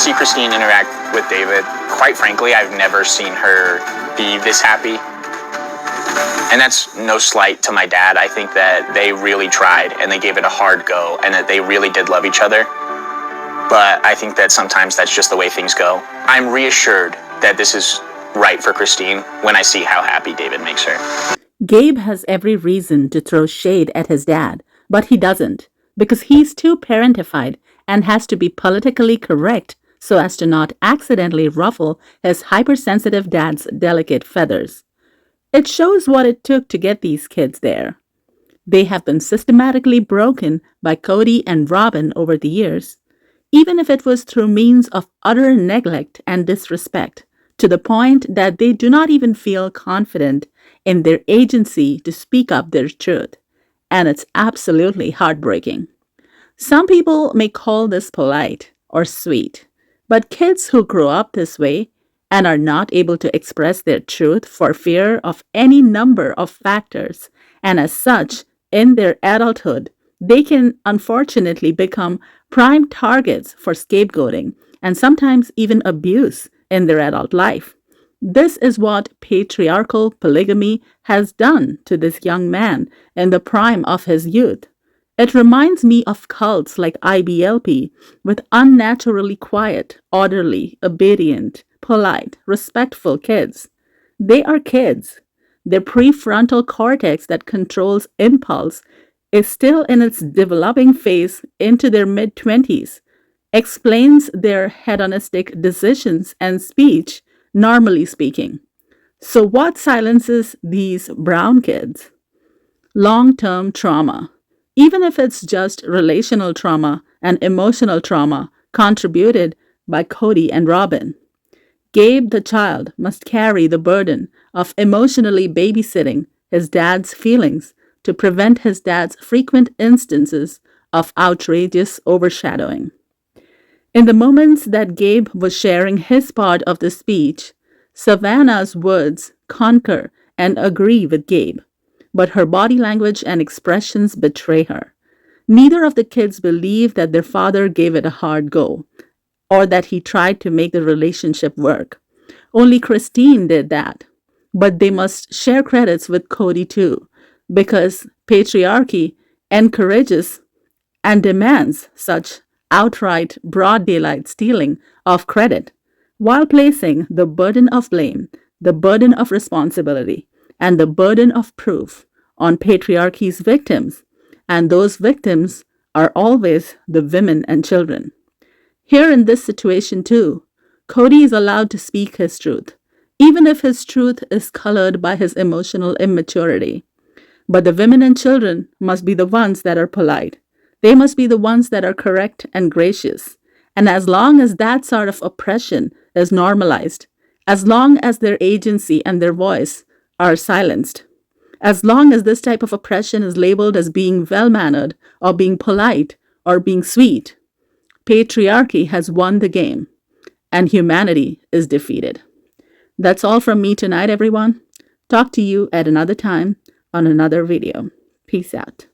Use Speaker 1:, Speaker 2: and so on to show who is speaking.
Speaker 1: see Christine interact with David, quite frankly, I've never seen her be this happy. And that's no slight to my dad. I think that they really tried and they gave it a hard go and that they really did love each other. But I think that sometimes that's just the way things go. I'm reassured that this is right for Christine when I see how happy David makes her.
Speaker 2: Gabe has every reason to throw shade at his dad, but he doesn't, because he's too parentified and has to be politically correct so as to not accidentally ruffle his hypersensitive dad's delicate feathers. It shows what it took to get these kids there. They have been systematically broken by Kody and Robin over the years, even if it was through means of utter neglect and disrespect, to the point that they do not even feel confident in their agency to speak up their truth. And it's absolutely heartbreaking. Some people may call this polite or sweet, but kids who grow up this way and are not able to express their truth for fear of any number of factors, and as such, in their adulthood, they can unfortunately become prime targets for scapegoating and sometimes even abuse in their adult life. This is what patriarchal polygamy has done to this young man in the prime of his youth. It reminds me of cults like IBLP with unnaturally quiet, orderly, obedient, polite, respectful kids. They are kids. Their prefrontal cortex that controls impulse is still in its developing phase into their mid-20s, explains their hedonistic decisions and speech, normally speaking. So what silences these brown kids? Long-term trauma. Even if it's just relational trauma and emotional trauma contributed by Kody and Robin. Gabe the child must carry the burden of emotionally babysitting his dad's feelings to prevent his dad's frequent instances of outrageous overshadowing. In the moments that Gabe was sharing his part of the speech, Savannah's words concur and agree with Gabe, but her body language and expressions betray her. Neither of the kids believe that their father gave it a hard go, or that he tried to make the relationship work. Only Christine did that. But they must share credits with Kody too, because patriarchy encourages and demands such outright broad daylight stealing of credit, while placing the burden of blame, the burden of responsibility, and the burden of proof on patriarchy's victims, and those victims are always the women and children. Here in this situation too, Kody is allowed to speak his truth, even if his truth is colored by his emotional immaturity. But the women and children must be the ones that are polite. They must be the ones that are correct and gracious. And as long as that sort of oppression is normalized, as long as their agency and their voice are silenced, as long as this type of oppression is labeled as being well-mannered or being polite or being sweet, patriarchy has won the game and humanity is defeated. That's all from me tonight, everyone. Talk to you at another time on another video. Peace out.